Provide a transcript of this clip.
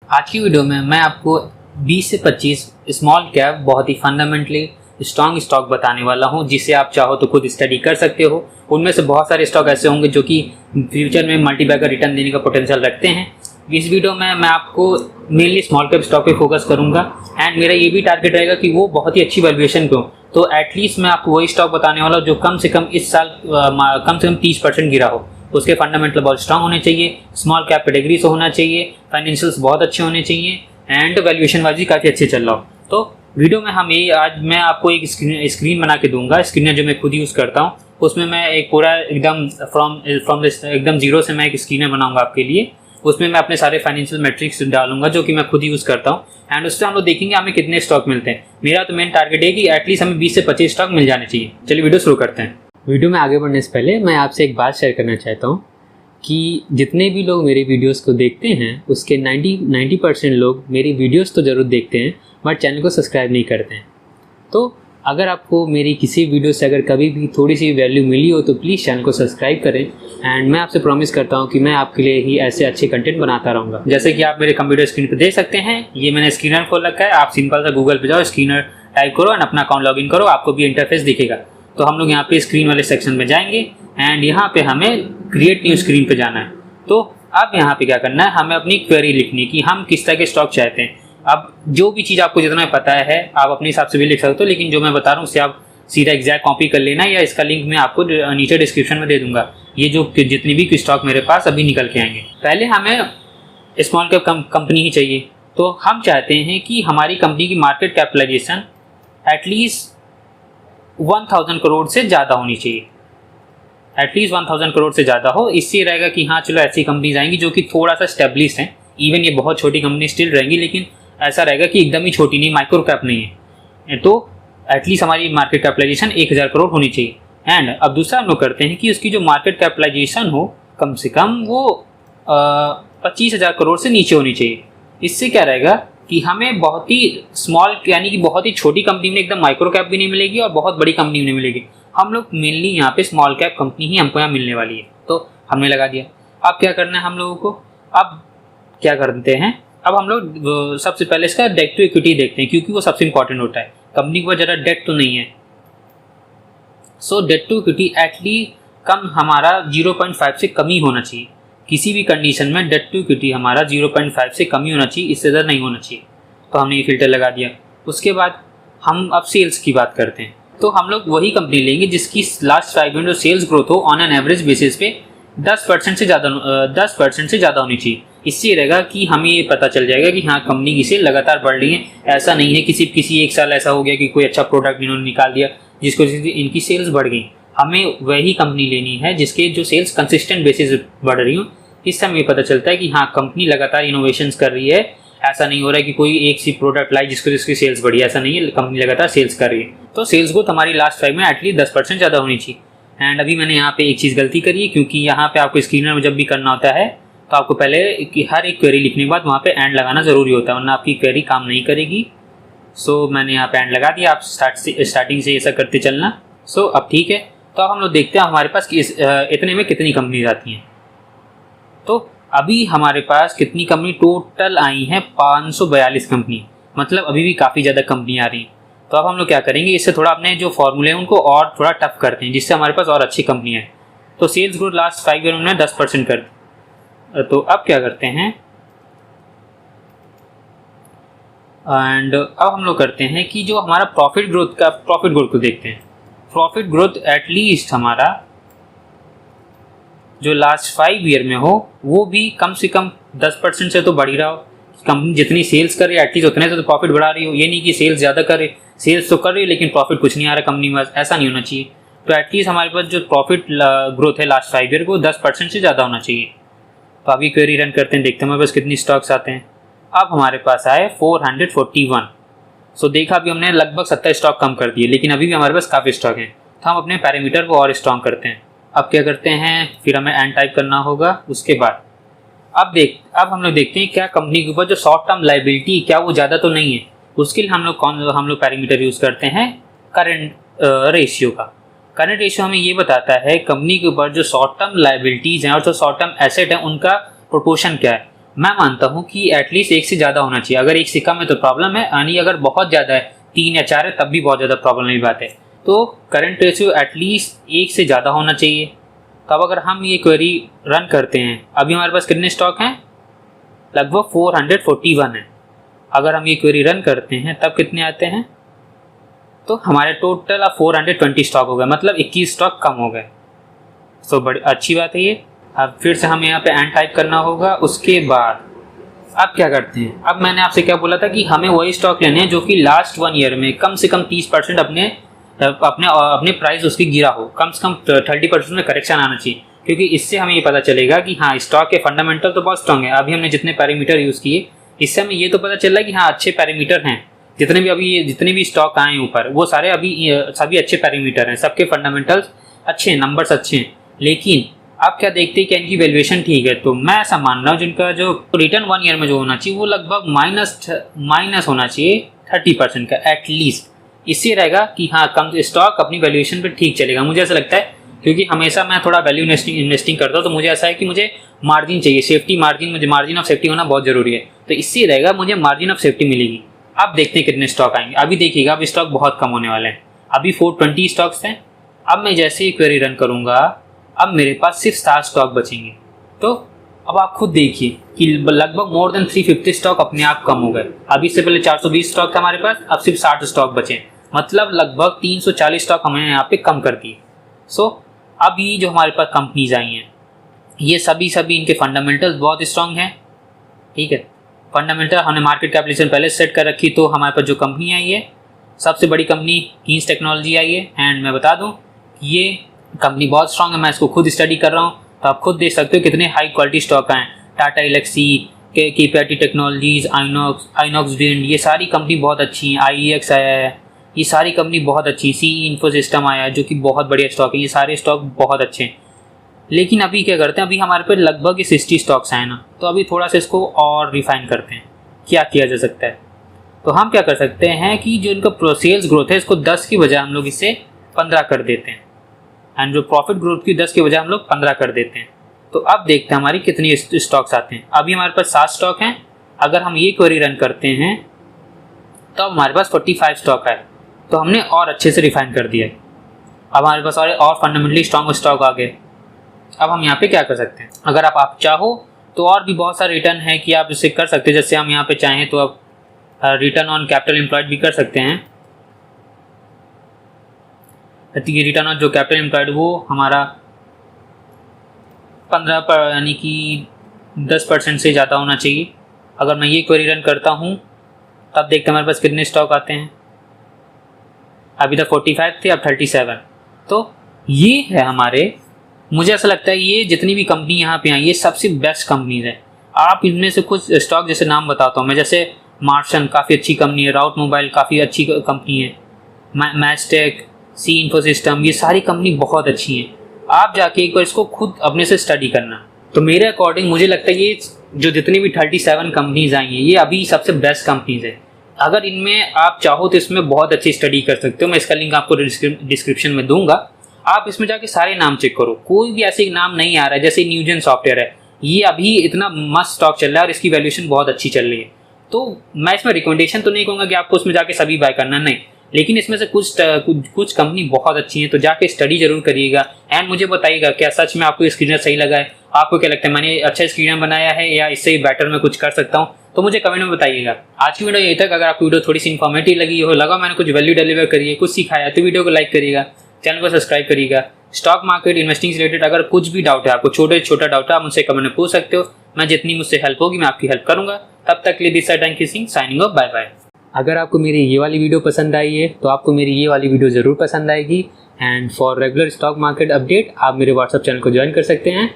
आज की वीडियो में मैं आपको 20 से 25 स्मॉल कैप बहुत ही फंडामेंटली स्ट्रॉन्ग स्टॉक बताने वाला हूं, जिसे आप चाहो तो खुद स्टडी कर सकते हो। उनमें से बहुत सारे स्टॉक ऐसे होंगे जो कि फ्यूचर में मल्टीबैगर रिटर्न देने का पोटेंशियल रखते हैं। इस वीडियो में मैं आपको मेनली स्मॉल कैप स्टॉक पे फोकस करूंगा एंड मेरा ये भी टारगेट रहेगा कि वो बहुत ही अच्छी वैल्यूएशन पे हो। तो एटलीस्ट मैं आपको वही स्टॉक बताने वाला हूँ जो कम से कम इस साल कम से कम 30% गिरा हो। उसके फंडामेंटल बहुत स्ट्रांग होने चाहिए, स्मॉल कैप कैटेगरी से होना चाहिए, फाइनेंशियल्स बहुत अच्छे होने चाहिए एंड वैल्यूएशन वाइज भी काफ़ी अच्छे चल रहा हो। तो वीडियो में हम ये आज मैं आपको एक स्क्रीन बना के दूंगा। स्क्रीन जो मैं खुद यूज़ करता हूँ, उसमें मैं एक पूरा एकदम फ्रॉम एकदम जीरो से मैं एक स्क्रीनर बनाऊंगा आपके लिए। उसमें मैं अपने सारे फाइनेंशियल मैट्रिक्स डालूंगा जो कि मैं खुद यूज़ करता हूँ एंड उससे हम लोग देखेंगे हमें कितने स्टॉक मिलते हैं। मेरा तो मेन टारगेट है कि एटलीस्ट हमें 20 से 25 स्टॉक मिल जाने चाहिए। चलिए वीडियो शुरू करते हैं। वीडियो में आगे बढ़ने से पहले मैं आपसे एक बात शेयर करना चाहता हूँ कि जितने भी लोग मेरे वीडियोस को देखते हैं उसके 90% लोग मेरी वीडियोस तो ज़रूर देखते हैं बट चैनल को सब्सक्राइब नहीं करते हैं। तो अगर आपको मेरी किसी वीडियो से अगर कभी भी थोड़ी सी वैल्यू मिली हो तो प्लीज़ चैनल को सब्सक्राइब करें एंड मैं आपसे प्रॉमिस करता हूं कि मैं आपके लिए ही ऐसे अच्छे कंटेंट बनाता रहूँगा। जैसे कि आप मेरे कंप्यूटर स्क्रीन पर देख सकते हैं, ये मैंने स्क्रीनर खोल रखा है। आप सिंपल सा गूगल पे जाओ, स्क्रीनर टाइप करो एंड अपना अकाउंट लॉगिन करो, आपको भी इंटरफेस दिखेगा। तो हम लोग यहाँ पे स्क्रीन वाले सेक्शन में जाएंगे एंड यहाँ पे हमें क्रिएट न्यू स्क्रीन पे जाना है। तो अब यहाँ पे क्या करना है, हमें अपनी क्वेरी लिखनी है कि हम किस तरह के स्टॉक चाहते हैं। अब जो भी चीज़ आपको जितना पता है आप अपने हिसाब से भी लिख सकते हो, लेकिन जो मैं बता रहा हूँ उससे आप सीधा एग्जैक्ट कॉपी कर लेना, या इसका लिंक मैं आपको नीचे डिस्क्रिप्शन में दे दूंगा। ये जो जितनी भी स्टॉक मेरे पास अभी निकल के आएंगे। पहले हमें स्मॉल कैप कंपनी ही चाहिए। तो हम चाहते हैं कि हमारी कंपनी की मार्केट कैपिटलाइजेशन एटलीस्ट 1000 करोड़ से ज़्यादा होनी चाहिए। एटलीस्ट 1000 करोड़ से ज़्यादा हो। इससे रहेगा कि हाँ चलो ऐसी कंपनीज आएंगी जो कि थोड़ा सा स्टेब्लिश हैं। इवन ये बहुत छोटी कंपनी स्टिल रहेंगी, लेकिन ऐसा रहेगा कि एकदम ही छोटी नहीं, माइक्रो कैप नहीं है। तो एटलीस्ट हमारी मार्केट कैपिटलाइजेशन 1000 करोड़ होनी चाहिए। एंड अब दूसरा हम लोग करते हैं कि उसकी जो मार्केट कैपिटलाइजेशन हो कम से कम वो 25,000 करोड़ से नीचे होनी चाहिए। इससे क्या रहेगा कि हमें बहुत ही स्मॉल यानी कि बहुत ही छोटी कंपनी में एकदम माइक्रो कैप भी नहीं मिलेगी और बहुत बड़ी कंपनी भी नहीं मिलेगी। हम लोग मेनली यहाँ पे स्मॉल कैप कंपनी ही हमको यहाँ मिलने वाली है। तो हमने लगा दिया। अब क्या करना है हम लोगों को, अब क्या करते हैं, अब हम लोग सबसे पहले इसका डेट टू इक्विटी देखते हैं, क्योंकि वो सबसे इंपॉर्टेंट होता है। कंपनी के पास ज़्यादा डेट तो नहीं है। सो डेट टू इक्विटी एटलीस्ट कम हमारा 0.5 से कम ही होना चाहिए। किसी भी कंडीशन में डेट टू इक्विटी हमारा 0.5 से कम ही होना चाहिए, इससे ज़्यादा नहीं होना चाहिए। तो हमने ये फिल्टर लगा दिया। उसके बाद हम अब सेल्स की बात करते हैं। तो हम लोग वही कंपनी लेंगे जिसकी लास्ट 5 ईयर सेल्स ग्रोथ हो ऑन एन एवरेज बेसिस पे 10% से ज़्यादा होनी चाहिए। इससे रहेगा कि हमें ये पता चल जाएगा कि हाँ कंपनी की सेल लगातार बढ़ रही है। ऐसा नहीं है किसी एक साल ऐसा हो गया कि कोई अच्छा प्रोडक्ट इन्होंने निकाल दिया जिसको इनकी सेल्स बढ़ गई। हमें वही कंपनी लेनी है जिसके जो सेल्स कंसिस्टेंट बेसिस बढ़ रही हो। इससे हमें पता चलता है कि हाँ कंपनी लगातार इनोवेशंस कर रही है। ऐसा नहीं हो रहा है कि कोई एक सी प्रोडक्ट लाई जिसकी सेल्स बढ़ी, ऐसा नहीं है। कंपनी लगातार सेल्स कर रही है। तो सेल्स ग्रोथ हमारी लास्ट 5 में एटलीस्ट 10% ज़्यादा होनी चाहिए। एंड अभी मैंने यहाँ पे एक चीज़ गलती करी है, क्योंकि यहाँ पे आपको स्क्रीनर में जब भी करना होता है तो आपको पहले कि हर एक क्वेरी लिखने के बाद वहाँ पे एंड लगाना ज़रूरी होता है, वरना आपकी क्वेरी काम नहीं करेगी। सो मैंने यहाँ पे एंड लगा दिया। आप स्टार्टिंग से ऐसा करते चलना। सो अब ठीक है। तो अब हम लोग देखते हैं हमारे पास इतने में कितनी कंपनीज आती हैं। तो अभी हमारे पास कितनी कंपनी टोटल आई हैं, 542 कंपनी, मतलब अभी भी काफ़ी ज़्यादा कंपनी आ रही हैं। तो अब हम लोग क्या करेंगे, इससे थोड़ा अपने जो फॉर्मूले हैं उनको और थोड़ा टफ करते हैं, जिससे हमारे पास और अच्छी कंपनियाँ हैं। तो सेल्स ग्रोथ लास्ट 5 ईयर में 10% कर दी। तो अब क्या करते हैं, एंड अब हम लोग करते हैं कि जो हमारा प्रॉफिट ग्रोथ को देखते हैं। प्रॉफिट ग्रोथ एटलीस्ट हमारा जो लास्ट 5 ईयर में हो वो भी कम से कम 10% से तो बढ़ ही रहा हो। कंपनी जितनी सेल्स कर रही है एटलीस्ट उतने से तो प्रॉफिट बढ़ा रही हो। ये नहीं कि सेल्स ज़्यादा कर रही, सेल्स तो कर रही है लेकिन प्रॉफिट कुछ नहीं आ रहा कंपनी में, ऐसा नहीं होना चाहिए। तो एटलीस्ट हमारे पास जो प्रॉफिट ग्रोथ है लास्ट 5 ईयर को 10% से ज़्यादा होना चाहिए। तो अभी क्वेरी रन करते हैं, देखते हैं हमारे पास कितनी स्टॉक्स आते हैं। अब हमारे पास आए 441। सो देखा अभी हमने लगभग 70 स्टॉक कम कर दिए, लेकिन अभी भी हमारे पास काफ़ी स्टॉक हैं। तो हम अपने पैरामीटर को और स्ट्रॉन्ग करते हैं। अब क्या करते हैं, फिर हमें एंड टाइप करना होगा। उसके बाद अब हम लोग देखते हैं क्या कंपनी के ऊपर जो शॉर्ट टर्म लाइबिलिटी क्या वो ज़्यादा तो नहीं है। उसके लिए हम लोग पैरामीटर यूज़ करते हैं करंट रेशियो का। करंट रेशियो हमें ये बताता है कंपनी के ऊपर जो शॉर्ट टर्म लाइबिलिटीज़ हैं और जो शॉर्ट टर्म एसेट हैं उनका प्रोपोर्शन क्या है। मैं मानता हूँ कि एटलीस्ट एक से ज़्यादा होना चाहिए। अगर एक से कम है तो प्रॉब्लम है, यानी अगर बहुत ज़्यादा है 3 या 4 है तब भी बहुत ज़्यादा प्रॉब्लम की बात है। तो करंट रेशियो एटलीस्ट एक से ज़्यादा होना चाहिए। तो अब अगर हम ये क्वेरी रन करते हैं, अभी हमारे पास कितने स्टॉक हैं? लगभग 441 है। अगर हम ये क्वेरी रन करते हैं तब कितने आते हैं? तो हमारे टोटल अब 420 स्टॉक हो गए, मतलब 21 स्टॉक कम हो गए। तो बड़ी अच्छी बात है ये। अब फिर से हमें यहाँ पे एंड टाइप करना होगा। उसके बाद अब क्या करते हैं? अब मैंने आपसे क्या बोला था कि हमें वही स्टॉक लेने हैं जो कि लास्ट 1 ईयर में कम से कम 30% अपने प्राइस उसकी गिरा हो, कम से कम 30% में करेक्शन आना चाहिए, क्योंकि इससे हमें ये पता चलेगा कि हाँ स्टॉक के फंडामेंटल तो बहुत स्ट्रॉन्ग है। अभी हमने जितने पैरामीटर यूज़ किए इससे हमें ये तो पता चल रहा है कि हाँ अच्छे पैरामीटर हैं। जितने भी स्टॉक आए ऊपर वो सारे सभी अच्छे पैरामीटर हैं, सबके फंडामेंटल्स अच्छे हैं, नंबर्स अच्छे हैं। लेकिन आप क्या देखते हैं कि इनकी वैल्यूएशन ठीक है? तो मैं ऐसा मान रहा हूँ जिनका जो रिटर्न 1 ईयर में जो होना चाहिए वो लगभग माइनस होना चाहिए 30% का एटलीस्ट। इससे रहेगा कि हाँ कम स्टॉक अपनी वैल्यूएशन पे ठीक चलेगा, मुझे ऐसा लगता है। क्योंकि हमेशा मैं थोड़ा वैल्यू इन्वेस्टिंग करता हूँ, तो मुझे ऐसा है कि मुझे मार्जिन चाहिए, सेफ्टी मार्जिन, मुझे मार्जिन ऑफ सेफ्टी होना बहुत ज़रूरी है। तो इससे रहेगा मुझे मार्जिन ऑफ सेफ्टी मिलेगी। अब देखते हैं कितने स्टॉक आएंगे। अभी देखिएगा, अब स्टॉक बहुत कम होने वाले हैं। अभी 420 स्टॉक्स हैं। अब मैं जैसे ही क्वेरी रन करूँगा, अब मेरे पास सिर्फ 7 स्टॉक बचेंगे। तो अब आप खुद देखिए कि लगभग मोर देन 350 स्टॉक अपने आप कम हो गए। अभी से पहले 420 स्टॉक था हमारे पास, अब सिर्फ 60 स्टॉक बचे, मतलब लगभग 340 स्टॉक हमने यहाँ पे कम कर दिए। सो अब ये जो हमारे पास कंपनीज आई हैं ये सभी इनके फंडामेंटल्स बहुत स्ट्रांग हैं। ठीक है, फंडामेंटल हमने मार्केट कैपिटलाइजेशन पहले सेट कर रखी। तो हमारे पास जो कंपनी आई है, सबसे बड़ी कंपनी कीन्स टेक्नोलॉजी आई है। एंड मैं बता दूं ये कंपनी बहुत स्ट्रांग है, मैं इसको खुद स्टडी कर रहा हूँ। तो आप खुद देख सकते हो कितने हाई क्वालिटी स्टॉक हैं। टाटा एलेक्सी, केपीआईटी टेक्नोलॉजीज, आइनॉक्स विंड, ये सारी कंपनी बहुत अच्छी हैं। आईईएक्स आया है, ये सारी कंपनी बहुत अच्छी। सी इन्फो सिस्टम आया है जो कि बहुत बढ़िया स्टॉक है। ये सारे स्टॉक बहुत अच्छे हैं। लेकिन अभी क्या करते हैं, अभी हमारे पे लगभग 60 स्टॉक्स हैं ना, तो अभी थोड़ा सा इसको और रिफाइन करते हैं। क्या किया जा सकता है? तो हम क्या कर सकते हैं कि जो इनका सेल्स ग्रोथ है इसको 10 की बजाय हम लोग इसे 15 कर देते हैं। एंड जो प्रॉफिट ग्रोथ की 10 की बजाय हम लोग 15 कर देते हैं। तो अब देखते हैं हमारी कितनी स्टॉक्स आते हैं। अभी हमारे पास 7 स्टॉक हैं। अगर हम ये क्वेरी रन करते हैं तो अब हमारे पास 45 स्टॉक है। तो हमने और अच्छे से रिफाइन कर दिया। अब हमारे पास और फंडामेंटली स्ट्रॉन्ग स्टॉक आ गए। अब हम यहाँ पे क्या कर सकते हैं? अगर आप चाहो तो और भी बहुत सारे रिटर्न है कि आप इसे कर सकते हैं। जैसे हम यहाँ पे चाहें तो आप रिटर्न ऑन कैपिटल एम्प्लॉयड भी कर सकते हैं। ये रिटर्न ऑन जो कैपिटल एम्प्लॉयड वो हमारा 15 यानी कि 10% से ज़्यादा होना चाहिए। अगर मैं ये क्वेरी रन करता हूँ तब देखते हैं हमारे पास कितने स्टॉक आते हैं। अभी तक 45 थे, अब 37। तो ये है हमारे, मुझे ऐसा लगता है ये जितनी भी कंपनी यहाँ पे आई ये सबसे बेस्ट कंपनीज है। आप इनमें से कुछ स्टॉक जैसे नाम बताता हूँ मैं, जैसे मार्शन काफ़ी अच्छी कंपनी है, राउट मोबाइल काफ़ी अच्छी कंपनी है, मैचटेक, सी इन्फो सिस्टम, ये सारी कंपनी बहुत अच्छी हैं। आप जाके एक बार इसको खुद अपने से स्टडी करना। तो मेरे अकॉर्डिंग मुझे लगता है ये जो जितनी भी 37 कंपनीज आई हैं ये अभी सबसे बेस्ट कंपनीज है। अगर इनमें आप चाहो तो इसमें बहुत अच्छी स्टडी कर सकते हो। मैं इसका लिंक आपको डिस्क्रिप्शन में दूंगा। आप इसमें जाके सारे नाम चेक करो, कोई भी ऐसे नाम नहीं आ रहा है। जैसे न्यूजन सॉफ्टवेयर है, ये अभी इतना मस्त स्टॉक चल रहा है और इसकी वैल्यूएशन बहुत अच्छी चल रही है। तो मैं इसमें रिकमेंडेशन तो नहीं कहूँगा कि आपको उसमें जाके सभी बाय करना, नहीं, लेकिन इसमें से कुछ कंपनी बहुत अच्छी हैं। तो जाके स्टडी जरूर करिएगा एंड मुझे बताइएगा क्या सच में आपको स्क्रीनर सही लगा है। आपको क्या लगता है मैंने अच्छा स्क्रीनर बनाया है या इससे ही बेटर मैं कुछ कर सकता हूँ? तो मुझे कमेंट में बताइएगा। आज की वीडियो यही तक। अगर आपको वीडियो थोड़ी सी इन्फॉर्मेटिव लगी हो, लगा मैंने कुछ वैल्यू डिलीवर करी है, कुछ सिखाया, तो वीडियो को लाइक करिएगा, चैनल को सब्सक्राइब करिएगा। स्टॉक मार्केट इन्वेस्टिंग से रिलेटेड अगर कुछ भी डाउट है आपको, छोटा डाउट है, आप मुझसे कमेंट में पूछ सकते हो। मैं जितनी मुझसे हेल्प होगी मैं आपकी हेल्प करूंगा। तब तक के लिए this side thank you Singh, signing off, bye bye. अगर आपको मेरी ये वाली वीडियो पसंद आई है तो आपको मेरी ये वाली वीडियो ज़रूर पसंद आएगी। And for regular stock market update आप मेरे व्हाट्सएप चैनल को ज्वाइन कर सकते हैं।